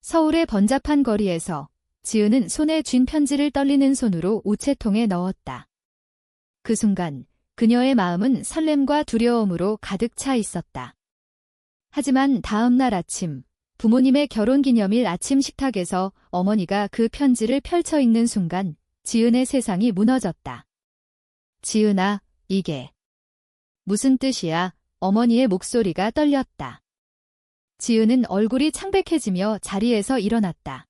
서울의 번잡한 거리에서 지은은 손에 쥔 편지를 떨리는 손으로 우체통에 넣었다. 그 순간 그녀의 마음은 설렘과 두려움으로 가득 차 있었다. 하지만 다음 날 아침, 부모님의 결혼기념일 아침 식탁에서 어머니가 그 편지를 펼쳐 읽는 순간 지은의 세상이 무너졌다. 지은아, 이게 무슨 뜻이야? 어머니의 목소리가 떨렸다. 지은은 얼굴이 창백해지며 자리에서 일어났다.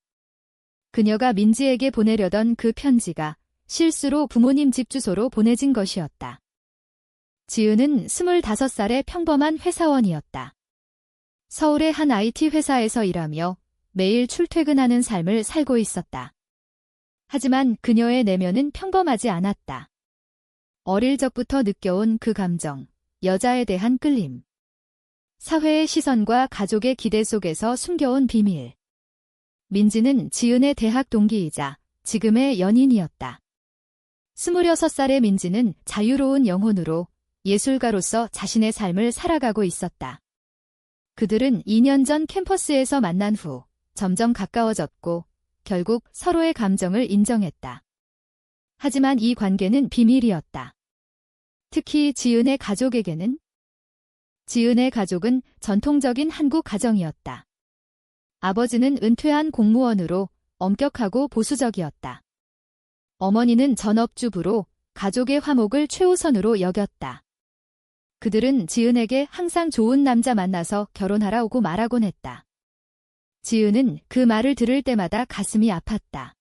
그녀가 민지에게 보내려던 그 편지가 실수로 부모님 집 주소로 보내진 것이었다. 지은은 25살의 평범한 회사원이었다. 서울의 한 IT 회사에서 일하며 매일 출퇴근하는 삶을 살고 있었다. 하지만 그녀의 내면은 평범하지 않았다. 어릴 적부터 느껴온 그 감정, 여자에 대한 끌림. 사회의 시선과 가족의 기대 속에서 숨겨온 비밀. 민지는 지은의 대학 동기이자 지금의 연인이었다. 26살의 민지는 자유로운 영혼으로 예술가로서 자신의 삶을 살아가고 있었다. 그들은 2년 전 캠퍼스에서 만난 후 점점 가까워졌고 결국 서로의 감정을 인정했다. 하지만 이 관계는 비밀이었다. 특히 지은의 가족에게는 지은의 가족은 전통적인 한국 가정이었다. 아버지는 은퇴한 공무원으로 엄격하고 보수적이었다. 어머니는 전업주부로 가족의 화목을 최우선으로 여겼다. 그들은 지은에게 항상 좋은 남자 만나서 결혼하라 오고 말하곤 했다. 지은은 그 말을 들을 때마다 가슴이 아팠다.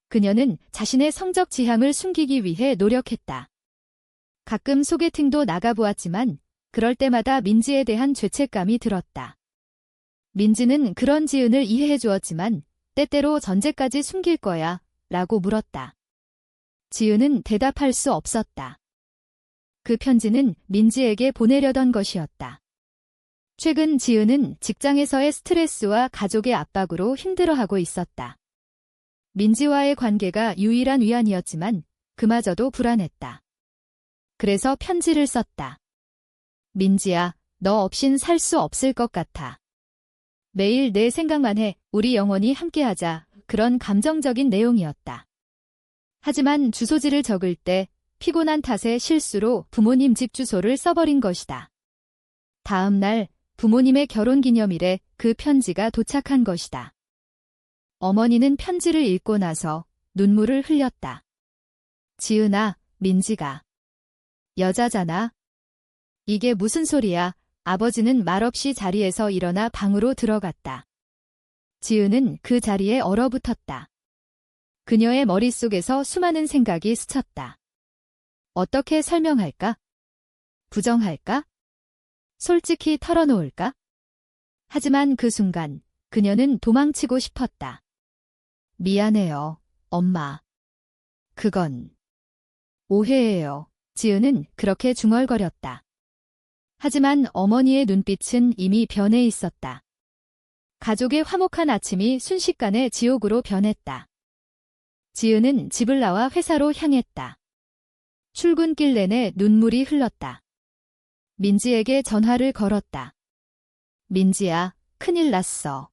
그녀는 자신의 성적 지향을 숨기기 위해 노력했다. 가끔 소개팅도 나가보았지만 그럴 때마다 민지에 대한 죄책감이 들었다. 민지는 그런 지은을 이해해 주었지만 때때로 전제까지 숨길 거야 라고 물었다. 지은은 대답할 수 없었다. 그 편지는 민지에게 보내려던 것이었다. 최근 지은은 직장에서의 스트레스와 가족의 압박으로 힘들어하고 있었다. 민지와의 관계가 유일한 위안이었지만 그마저도 불안했다. 그래서 편지를 썼다. 민지야, 너 없인 살 수 없을 것 같아. 매일 내 생각만 해, 우리 영원히 함께하자. 그런 감정적인 내용이었다. 하지만 주소지를 적을 때 피곤한 탓에 실수로 부모님 집 주소를 써버린 것이다. 다음 날 부모님의 결혼기념일에 그 편지가 도착한 것이다. 어머니는 편지를 읽고 나서 눈물을 흘렸다. 지은아, 민지가 여자잖아. 이게 무슨 소리야? 아버지는 말없이 자리에서 일어나 방으로 들어갔다. 지은은 그 자리에 얼어붙었다. 그녀의 머릿속에서 수많은 생각이 스쳤다. 어떻게 설명할까? 부정할까? 솔직히 털어놓을까? 하지만 그 순간 그녀는 도망치고 싶었다. 미안해요, 엄마. 그건 오해예요. 지은은 그렇게 중얼거렸다. 하지만 어머니의 눈빛은 이미 변해 있었다. 가족의 화목한 아침이 순식간에 지옥으로 변했다. 지은은 집을 나와 회사로 향했다. 출근길 내내 눈물이 흘렀다. 민지에게 전화를 걸었다. 민지야, 큰일 났어.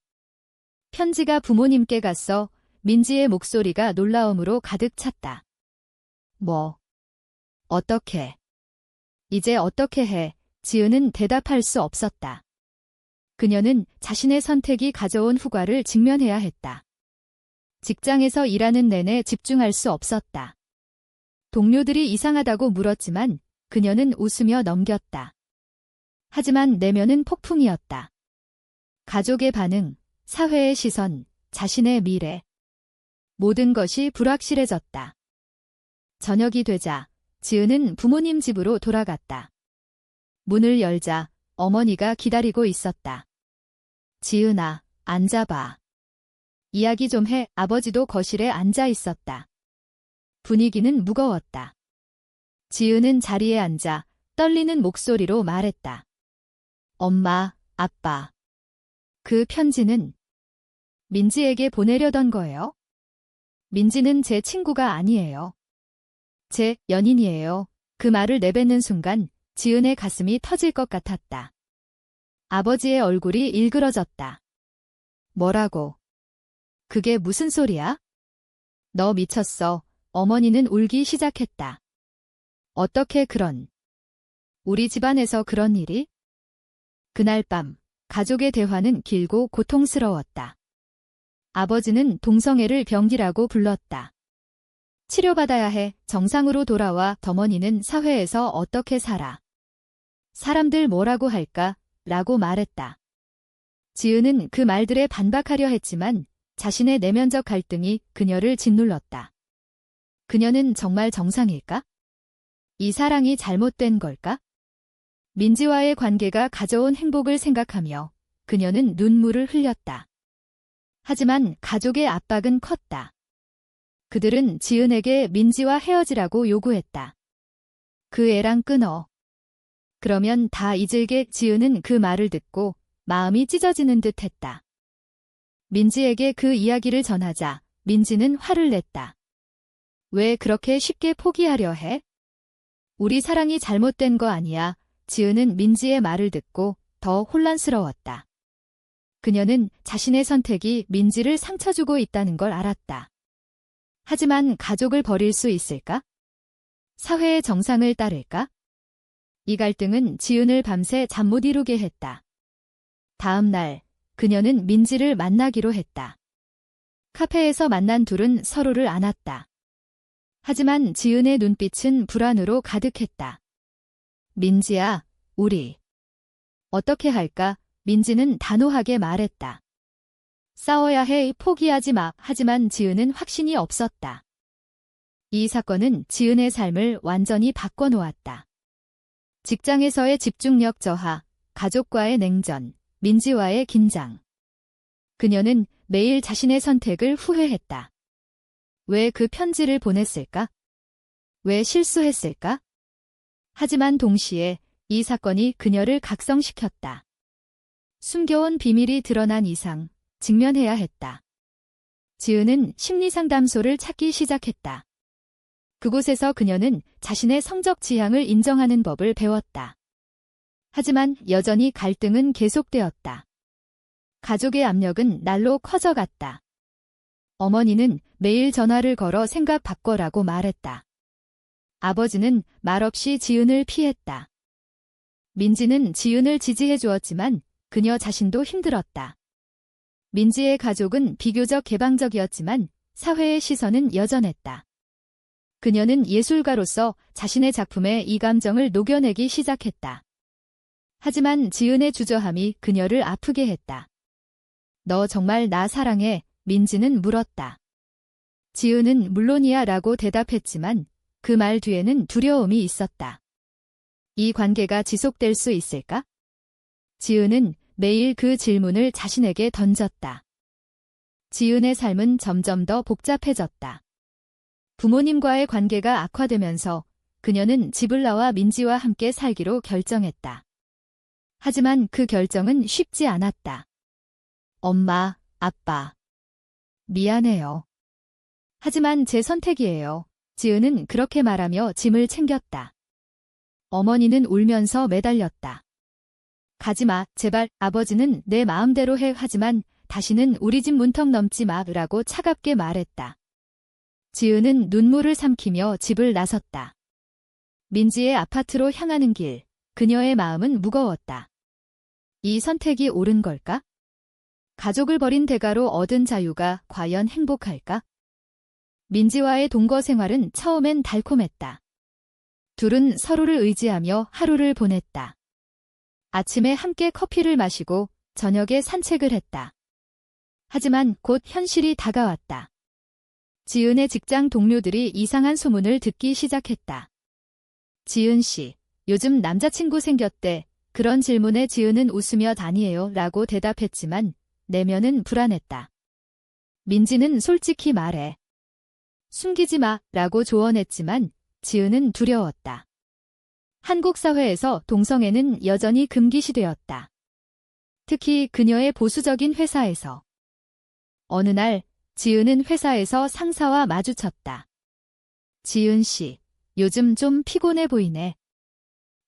편지가 부모님께 갔어. 민지의 목소리가 놀라움으로 가득 찼다. 뭐? 어떻게? 이제 어떻게 해? 지은은 대답할 수 없었다. 그녀는 자신의 선택이 가져온 후과를 직면해야 했다. 직장에서 일하는 내내 집중할 수 없었다. 동료들이 이상하다고 물었지만 그녀는 웃으며 넘겼다. 하지만 내면은 폭풍이었다. 가족의 반응, 사회의 시선, 자신의 미래. 모든 것이 불확실해졌다. 저녁이 되자 지은은 부모님 집으로 돌아갔다. 문을 열자 어머니가 기다리고 있었다. 지은아, 앉아봐. 이야기 좀 해. 아버지도 거실에 앉아 있었다. 분위기는 무거웠다. 지은은 자리에 앉아 떨리는 목소리로 말했다. 엄마, 아빠. 그 편지는 민지에게 보내려던 거예요? 민지는 제 친구가 아니에요. 제 연인이에요. 그 말을 내뱉는 순간 지은의 가슴이 터질 것 같았다. 아버지의 얼굴이 일그러졌다. 뭐라고? 그게 무슨 소리야? 너 미쳤어. 어머니는 울기 시작했다. 어떻게 그런? 우리 집안에서 그런 일이? 그날 밤, 가족의 대화는 길고 고통스러웠다. 아버지는 동성애를 병기라고 불렀다. 치료받아야 해. 정상으로 돌아와. 어머니는 사회에서 어떻게 살아? 사람들 뭐라고 할까? 라고 말했다. 지은은 그 말들에 반박하려 했지만 자신의 내면적 갈등이 그녀를 짓눌렀다. 그녀는 정말 정상일까? 이 사랑이 잘못된 걸까? 민지와의 관계가 가져온 행복을 생각하며 그녀는 눈물을 흘렸다. 하지만 가족의 압박은 컸다. 그들은 지은에게 민지와 헤어지라고 요구했다. 그 애랑 끊어. 그러면 다 잊을게. 지은은 그 말을 듣고 마음이 찢어지는 듯 했다. 민지에게 그 이야기를 전하자 민지는 화를 냈다. 왜 그렇게 쉽게 포기하려 해? 우리 사랑이 잘못된 거 아니야. 지은은 민지의 말을 듣고 더 혼란스러웠다. 그녀는 자신의 선택이 민지를 상처 주고 있다는 걸 알았다. 하지만 가족을 버릴 수 있을까? 사회의 정상을 따를까? 이 갈등은 지은을 밤새 잠 못 이루게 했다. 다음 날, 그녀는 민지를 만나기로 했다. 카페에서 만난 둘은 서로를 안았다. 하지만 지은의 눈빛은 불안으로 가득했다. 민지야, 우리 어떻게 할까? 민지는 단호하게 말했다. 싸워야 해. 포기하지 마. 하지만 지은은 확신이 없었다. 이 사건은 지은의 삶을 완전히 바꿔놓았다. 직장에서의 집중력 저하, 가족과의 냉전, 민지와의 긴장. 그녀는 매일 자신의 선택을 후회했다. 왜 그 편지를 보냈을까? 왜 실수했을까? 하지만 동시에 이 사건이 그녀를 각성시켰다. 숨겨온 비밀이 드러난 이상 직면해야 했다. 지은은 심리상담소를 찾기 시작했다. 그곳에서 그녀는 자신의 성적 지향을 인정하는 법을 배웠다. 하지만 여전히 갈등은 계속되었다. 가족의 압력은 날로 커져갔다. 어머니는 매일 전화를 걸어 생각 바꿔라고 말했다. 아버지는 말없이 지은을 피했다. 민지는 지은을 지지해 주었지만 그녀 자신도 힘들었다. 민지의 가족은 비교적 개방적이었지만 사회의 시선은 여전했다. 그녀는 예술가로서 자신의 작품에 이 감정을 녹여내기 시작했다. 하지만 지은의 주저함이 그녀를 아프게 했다. 너 정말 나 사랑해? 민지는 물었다. 지은은 물론이야 라고 대답했지만 그 말 뒤에는 두려움이 있었다. 이 관계가 지속될 수 있을까? 지은은 매일 그 질문을 자신에게 던졌다. 지은의 삶은 점점 더 복잡해졌다. 부모님과의 관계가 악화되면서 그녀는 집을 나와 민지와 함께 살기로 결정했다. 하지만 그 결정은 쉽지 않았다. 엄마, 아빠. 미안해요. 하지만 제 선택이에요. 지은은 그렇게 말하며 짐을 챙겼다. 어머니는 울면서 매달렸다. 가지마, 제발. 아버지는 내 마음대로 해. 하지만 다시는 우리 집 문턱 넘지 마. 라고 차갑게 말했다. 지은은 눈물을 삼키며 집을 나섰다. 민지의 아파트로 향하는 길, 그녀의 마음은 무거웠다. 이 선택이 옳은 걸까? 가족을 버린 대가로 얻은 자유가 과연 행복할까? 민지와의 동거 생활은 처음엔 달콤했다. 둘은 서로를 의지하며 하루를 보냈다. 아침에 함께 커피를 마시고 저녁에 산책을 했다. 하지만 곧 현실이 다가왔다. 지은의 직장 동료들이 이상한 소문을 듣기 시작했다. 지은 씨, 요즘 남자친구 생겼대. 그런 질문에 지은은 웃으며 아니에요 라고 대답했지만 내면은 불안했다. 민지는 솔직히 말해. 숨기지 마 라고 조언했지만 지은은 두려웠다. 한국 사회에서 동성애는 여전히 금기시되었다. 특히 그녀의 보수적인 회사에서. 어느 날 지은은 회사에서 상사와 마주쳤다. 지은 씨, 요즘 좀 피곤해 보이네.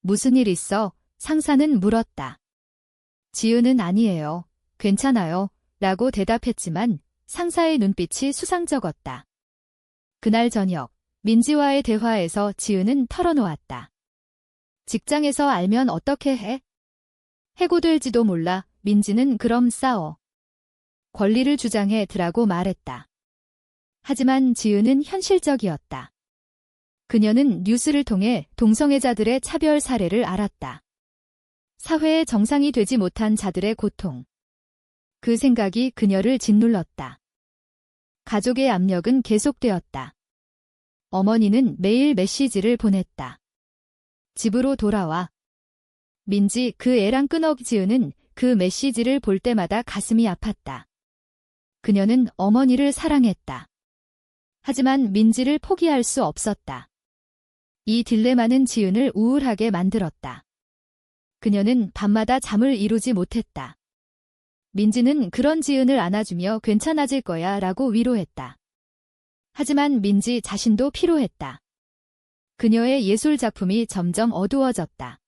무슨 일 있어? 상사는 물었다. 지은은 아니에요. 괜찮아요. 라고 대답했지만 상사의 눈빛이 수상쩍었다. 그날 저녁 민지와의 대화에서 지은은 털어놓았다. 직장에서 알면 어떻게 해? 해고될지도 몰라. 민지는 그럼 싸워. 권리를 주장해 드라고 말했다. 하지만 지은은 현실적이었다. 그녀는 뉴스를 통해 동성애자들의 차별 사례를 알았다. 사회의 정상이 되지 못한 자들의 고통. 그 생각이 그녀를 짓눌렀다. 가족의 압력은 계속되었다. 어머니는 매일 메시지를 보냈다. 집으로 돌아와. 민지 그 애랑 끊어. 지은은 그 메시지를 볼 때마다 가슴이 아팠다. 그녀는 어머니를 사랑했다. 하지만 민지를 포기할 수 없었다. 이 딜레마는 지은을 우울하게 만들었다. 그녀는 밤마다 잠을 이루지 못했다. 민지는 그런 지은을 안아주며 괜찮아질 거야 라고 위로했다. 하지만 민지 자신도 피로했다. 그녀의 예술 작품이 점점 어두워졌다.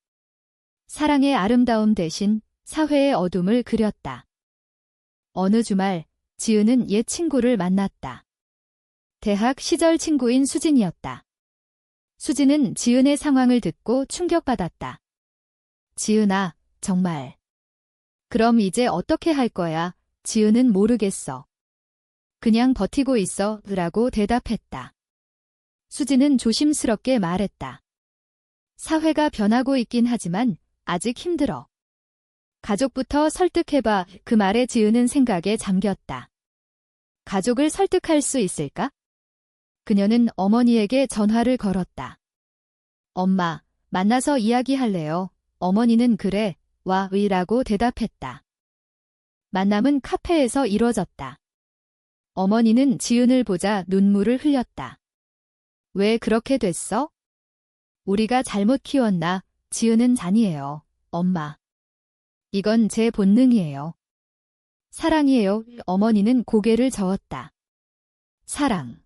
사랑의 아름다움 대신 사회의 어둠을 그렸다. 어느 주말 지은은 옛 친구를 만났다. 대학 시절 친구인 수진이었다. 수진은 지은의 상황을 듣고 충격받았다. 지은아, 정말. 그럼 이제 어떻게 할 거야? 지은은 모르겠어. 그냥 버티고 있어 라고 대답했다. 수진은 조심스럽게 말했다. 사회가 변하고 있긴 하지만 아직 힘들어. 가족부터 설득해봐. 그 말에 지은은 생각에 잠겼다. 가족을 설득할 수 있을까? 그녀는 어머니에게 전화를 걸었다. 엄마, 만나서 이야기할래요. 어머니는 그래, 와, 의라고 대답했다. 만남은 카페에서 이뤄졌다. 어머니는 지은을 보자 눈물을 흘렸다. 왜 그렇게 됐어? 우리가 잘못 키웠나? 지은은 아니에요, 엄마. 이건 제 본능이에요. 사랑이에요. 어머니는 고개를 저었다. 사랑.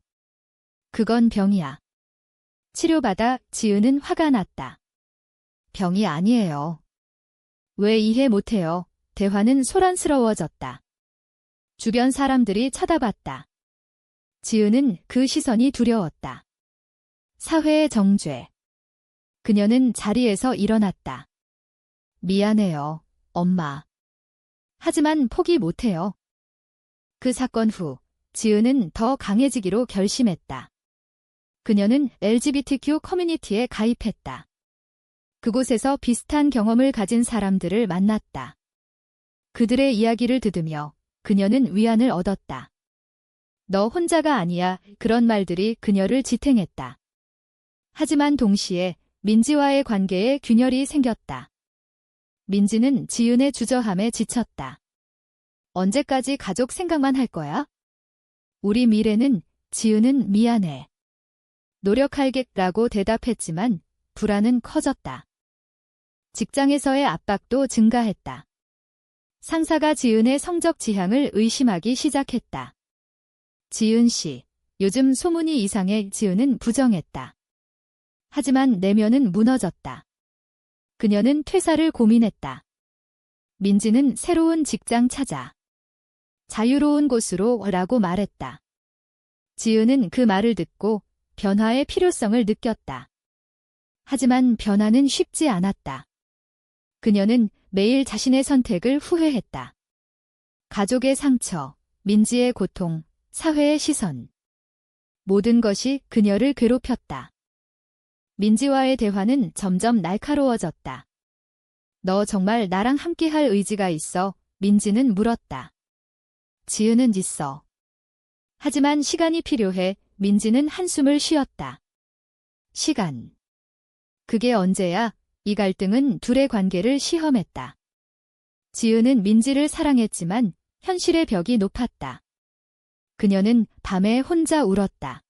그건 병이야. 치료받아. 지은은 화가 났다. 병이 아니에요. 왜 이해 못해요? 대화는 소란스러워졌다. 주변 사람들이 쳐다봤다. 지은은 그 시선이 두려웠다. 사회의 정죄. 그녀는 자리에서 일어났다. 미안해요, 엄마. 하지만 포기 못해요. 그 사건 후 지은은 더 강해지기로 결심했다. 그녀는 LGBTQ 커뮤니티에 가입했다. 그곳에서 비슷한 경험을 가진 사람들을 만났다. 그들의 이야기를 들으며 그녀는 위안을 얻었다. 너 혼자가 아니야. 그런 말들이 그녀를 지탱했다. 하지만 동시에 민지와의 관계에 균열이 생겼다. 민지는 지은의 주저함에 지쳤다. 언제까지 가족 생각만 할 거야? 우리 미래는. 지은은 미안해. 노력할게라고 대답했지만 불안은 커졌다. 직장에서의 압박도 증가했다. 상사가 지은의 성적 지향을 의심하기 시작했다. 지은 씨, 요즘 소문이 이상해. 지은은 부정했다. 하지만 내면은 무너졌다. 그녀는 퇴사를 고민했다. 민지는 새로운 직장 찾아. 자유로운 곳으로 라고 말했다. 지은은 그 말을 듣고 변화의 필요성을 느꼈다. 하지만 변화는 쉽지 않았다. 그녀는 매일 자신의 선택을 후회했다. 가족의 상처, 민지의 고통, 사회의 시선. 모든 것이 그녀를 괴롭혔다. 민지와의 대화는 점점 날카로워졌다. 너 정말 나랑 함께할 의지가 있어? 민지는 물었다. 지은은 있어. 하지만 시간이 필요해. 민지는 한숨을 쉬었다. 시간. 그게 언제야? 이 갈등은 둘의 관계를 시험했다. 지은은 민지를 사랑했지만 현실의 벽이 높았다. 그녀는 밤에 혼자 울었다.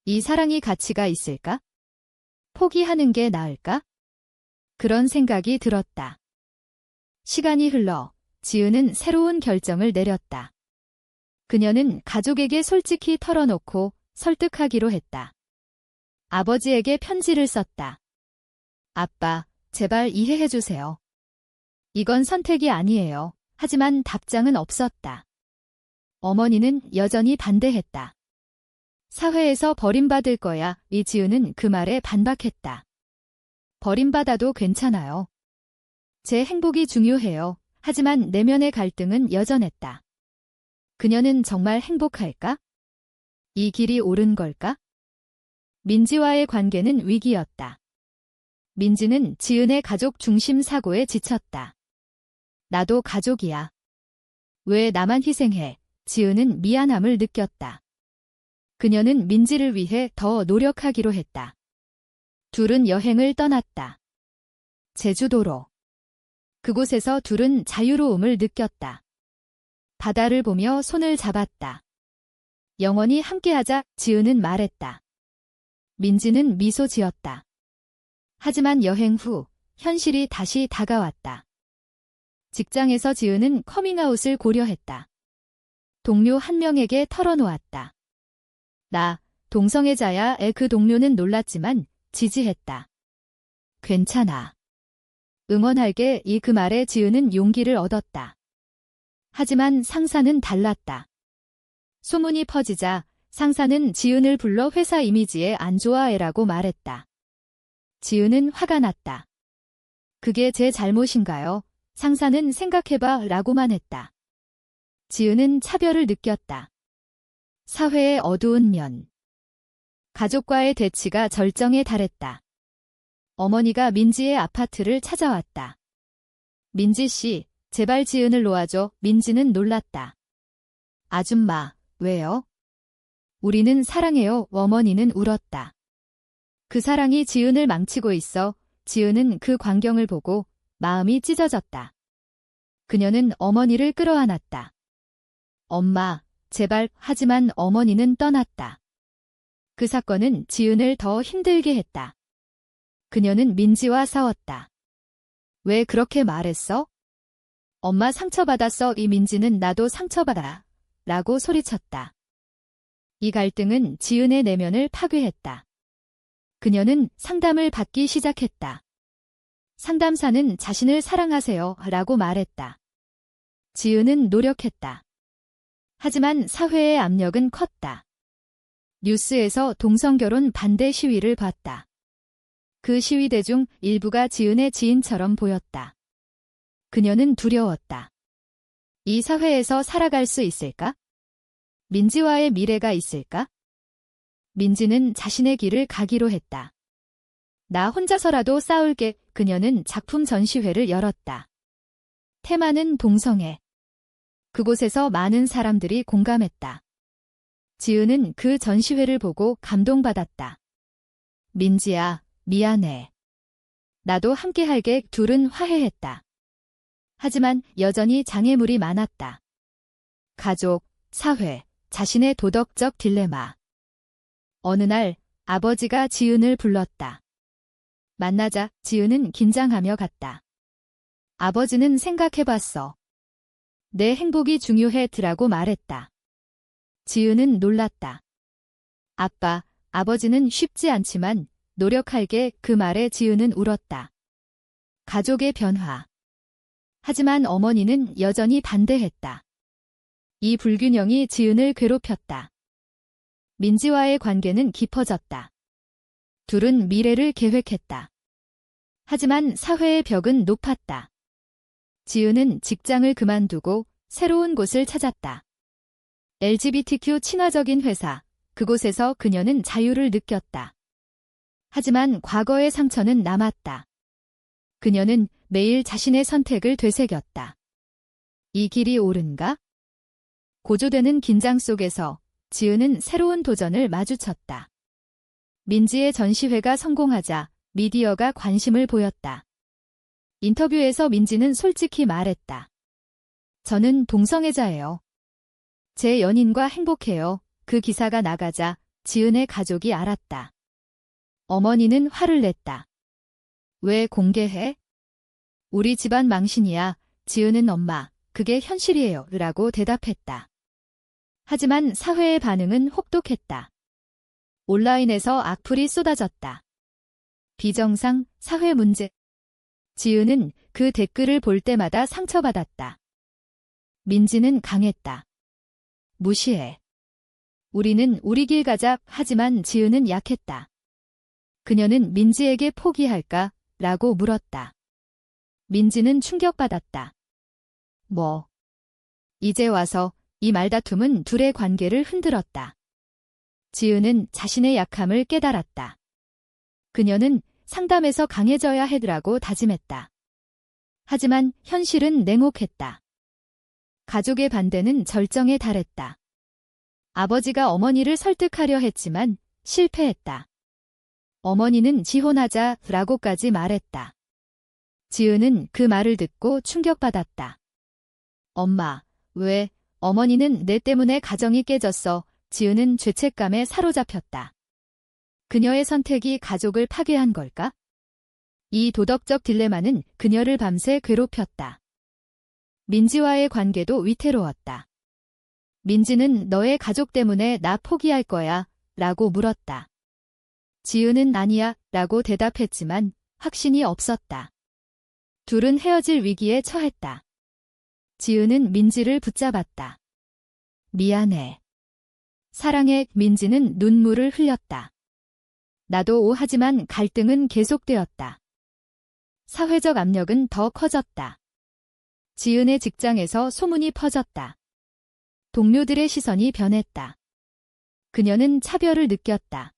이 사랑이 가치가 있을까? 포기하는 게 나을까? 그런 생각이 들었다. 시간이 흘러 지은은 새로운 결정을 내렸다. 그녀는 가족에게 솔직히 털어놓고 설득하기로 했다. 아버지에게 편지를 썼다. 아빠, 제발 이해해주세요. 이건 선택이 아니에요. 하지만 답장은 없었다. 어머니는 여전히 반대했다. 사회에서 버림받을 거야. 이지은은 그 말에 반박했다. 버림받아도 괜찮아요. 제 행복이 중요해요. 하지만 내면의 갈등은 여전했다. 그녀는 정말 행복할까? 이 길이 옳은 걸까? 민지와의 관계는 위기였다. 민지는 지은의 가족 중심 사고에 지쳤다. 나도 가족이야. 왜 나만 희생해? 지은은 미안함을 느꼈다. 그녀는 민지를 위해 더 노력하기로 했다. 둘은 여행을 떠났다. 제주도로. 그곳에서 둘은 자유로움을 느꼈다. 바다를 보며 손을 잡았다. 영원히 함께하자, 지은은 말했다. 민지는 미소 지었다. 하지만 여행 후 현실이 다시 다가왔다. 직장에서 지은은 커밍아웃을 고려했다. 동료 한 명에게 털어놓았다. 나 동성애자야. 그 동료는 놀랐지만 지지했다. 괜찮아. 응원할게. 그 말에 지은은 용기를 얻었다. 하지만 상사는 달랐다. 소문이 퍼지자 상사는 지은을 불러 회사 이미지에 안 좋아해라고 말했다. 지은은 화가 났다. 그게 제 잘못인가요? 상사는 생각해봐 라고만 했다. 지은은 차별을 느꼈다. 사회의 어두운 면. 가족과의 대치가 절정에 달했다. 어머니가 민지의 아파트를 찾아왔다. 민지 씨, 제발 지은을 놓아줘. 민지는 놀랐다. 아줌마, 왜요? 우리는 사랑해요. 어머니는 울었다. 그 사랑이 지은을 망치고 있어. 지은은 그 광경을 보고 마음이 찢어졌다. 그녀는 어머니를 끌어안았다. 엄마, 제발. 하지만 어머니는 떠났다. 그 사건은 지은을 더 힘들게 했다. 그녀는 민지와 싸웠다. 왜 그렇게 말했어? 엄마 상처받았어. 이 민지는 나도 상처받아. 라고 소리쳤다. 이 갈등은 지은의 내면을 파괴했다. 그녀는 상담을 받기 시작했다. 상담사는 자신을 사랑하세요. 라고 말했다. 지은은 노력했다. 하지만 사회의 압력은 컸다. 뉴스에서 동성결혼 반대 시위를 봤다. 그 시위대 중 일부가 지은의 지인처럼 보였다. 그녀는 두려웠다. 이 사회에서 살아갈 수 있을까? 민지와의 미래가 있을까? 민지는 자신의 길을 가기로 했다. 나 혼자서라도 싸울게. 그녀는 작품 전시회를 열었다. 테마는 동성애. 그곳에서 많은 사람들이 공감했다. 지은은 그 전시회를 보고 감동받았다. 민지야, 미안해. 나도 함께할게. 둘은 화해했다. 하지만 여전히 장애물이 많았다. 가족, 사회, 자신의 도덕적 딜레마. 어느 날 아버지가 지은을 불렀다. 만나자 지은은 긴장하며 갔다. 아버지는 생각해봤어. 내 행복이 중요해. 드라고 말했다. 지은은 놀랐다. 아빠, 아버지는 쉽지 않지만 노력할게. 그 말에 지은은 울었다. 가족의 변화. 하지만 어머니는 여전히 반대했다. 이 불균형이 지은을 괴롭혔다. 민지와의 관계는 깊어졌다. 둘은 미래를 계획했다. 하지만 사회의 벽은 높았다. 지은은 직장을 그만두고 새로운 곳을 찾았다. LGBTQ 친화적인 회사, 그곳에서 그녀는 자유를 느꼈다. 하지만 과거의 상처는 남았다. 그녀는 매일 자신의 선택을 되새겼다. 이 길이 옳은가? 고조되는 긴장 속에서 지은은 새로운 도전을 마주쳤다. 민지의 전시회가 성공하자 미디어가 관심을 보였다. 인터뷰에서 민지는 솔직히 말했다. 저는 동성애자예요. 제 연인과 행복해요. 그 기사가 나가자 지은의 가족이 알았다. 어머니는 화를 냈다. 왜 공개해? 우리 집안 망신이야. 지은은 엄마, 그게 현실이에요. 라고 대답했다. 하지만 사회의 반응은 혹독했다. 온라인에서 악플이 쏟아졌다. 비정상, 사회 문제. 지은은 그 댓글을 볼 때마다 상처받았다. 민지는 강했다. 무시해. 우리는 우리 길 가자. 하지만 지은은 약했다. 그녀는 민지에게 포기할까? 라고 물었다. 민지는 충격받았다. 뭐? 이제 와서 이 말다툼은 둘의 관계를 흔들었다. 지은은 자신의 약함을 깨달았다. 그녀는 상담에서 강해져야 해라고 다짐했다. 하지만 현실은 냉혹했다. 가족의 반대는 절정에 달했다. 아버지가 어머니를 설득하려 했지만 실패했다. 어머니는 지혼하자라고까지 말했다. 지은은 그 말을 듣고 충격받았다. 엄마, 왜? 어머니는 내 때문에 가정이 깨졌어. 지은은 죄책감에 사로잡혔다. 그녀의 선택이 가족을 파괴한 걸까? 이 도덕적 딜레마는 그녀를 밤새 괴롭혔다. 민지와의 관계도 위태로웠다. 민지는 너의 가족 때문에 나 포기할 거야 라고 물었다. 지은은 아니야 라고 대답했지만 확신이 없었다. 둘은 헤어질 위기에 처했다. 지은은 민지를 붙잡았다. 미안해. 사랑해. 민지는 눈물을 흘렸다. 나도 하지만 갈등은 계속되었다. 사회적 압력은 더 커졌다. 지은의 직장에서 소문이 퍼졌다. 동료들의 시선이 변했다. 그녀는 차별을 느꼈다.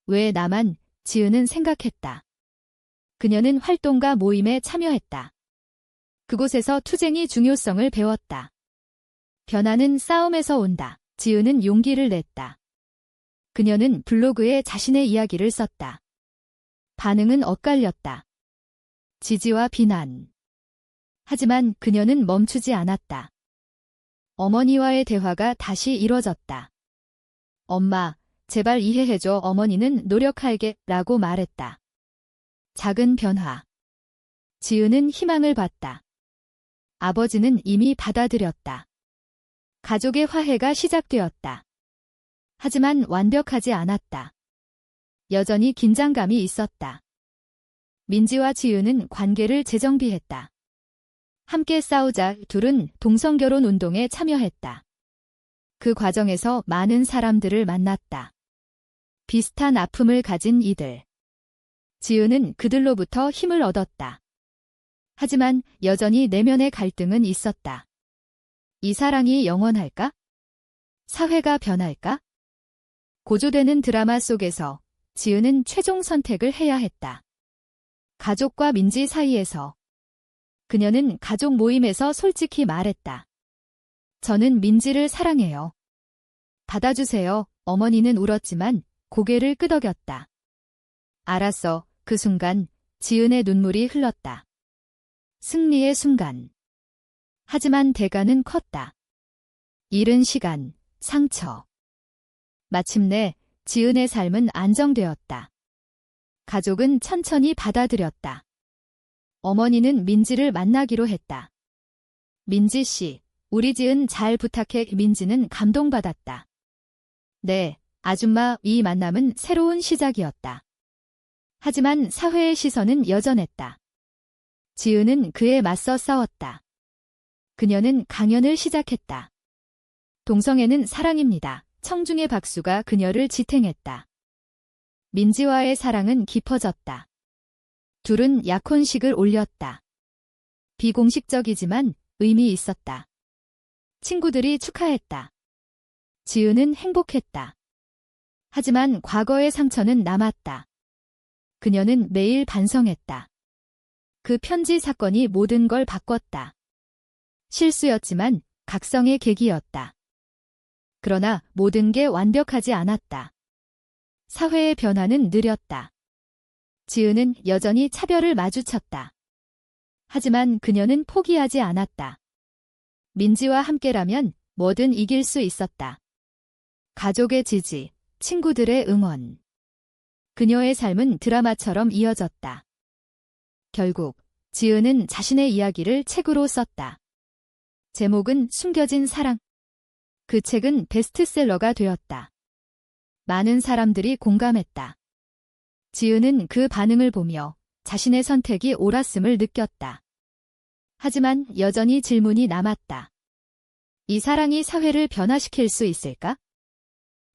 왜 나만? 지은은 생각했다. 그녀는 활동가 모임에 참여했다. 그곳에서 투쟁의 중요성을 배웠다. 변화는 싸움에서 온다. 지은은 용기를 냈다. 그녀는 블로그에 자신의 이야기를 썼다. 반응은 엇갈렸다. 지지와 비난. 하지만 그녀는 멈추지 않았다. 어머니와의 대화가 다시 이뤄졌다. 엄마, 제발 이해해줘. 어머니는 노력할게 라고 말했다. 작은 변화. 지은은 희망을 봤다. 아버지는 이미 받아들였다. 가족의 화해가 시작되었다. 하지만 완벽하지 않았다. 여전히 긴장감이 있었다. 민지와 지은은 관계를 재정비했다. 함께 싸우자. 둘은 동성결혼 운동에 참여했다. 그 과정에서 많은 사람들을 만났다. 비슷한 아픔을 가진 이들. 지은은 그들로부터 힘을 얻었다. 하지만 여전히 내면의 갈등은 있었다. 이 사랑이 영원할까? 사회가 변할까? 고조되는 드라마 속에서 지은은 최종 선택을 해야 했다. 가족과 민지 사이에서. 그녀는 가족 모임에서 솔직히 말했다. 저는 민지를 사랑해요. 받아주세요. 어머니는 울었지만 고개를 끄덕였다. 알았어. 그 순간 지은의 눈물이 흘렀다. 승리의 순간. 하지만 대가는 컸다. 잃은 시간, 상처. 마침내 지은의 삶은 안정되었다. 가족은 천천히 받아들였다. 어머니는 민지를 만나기로 했다. 민지 씨, 우리 지은 잘 부탁해. 민지는 감동받았다. 네, 아줌마. 이 만남은 새로운 시작이었다. 하지만 사회의 시선은 여전했다. 지은은 그에 맞서 싸웠다. 그녀는 강연을 시작했다. 동성애는 사랑입니다. 청중의 박수가 그녀를 지탱했다. 민지와의 사랑은 깊어졌다. 둘은 약혼식을 올렸다. 비공식적이지만 의미 있었다. 친구들이 축하했다. 지은은 행복했다. 하지만 과거의 상처는 남았다. 그녀는 매일 반성했다. 그 편지 사건이 모든 걸 바꿨다. 실수였지만 각성의 계기였다. 그러나 모든 게 완벽하지 않았다. 사회의 변화는 느렸다. 지은은 여전히 차별을 마주쳤다. 하지만 그녀는 포기하지 않았다. 민지와 함께라면 뭐든 이길 수 있었다. 가족의 지지, 친구들의 응원. 그녀의 삶은 드라마처럼 이어졌다. 결국 지은은 자신의 이야기를 책으로 썼다. 제목은 숨겨진 사랑. 그 책은 베스트셀러가 되었다. 많은 사람들이 공감했다. 지은은 그 반응을 보며 자신의 선택이 옳았음을 느꼈다. 하지만 여전히 질문이 남았다. 이 사랑이 사회를 변화시킬 수 있을까?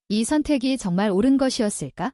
이 선택이 정말 옳은 것이었을까?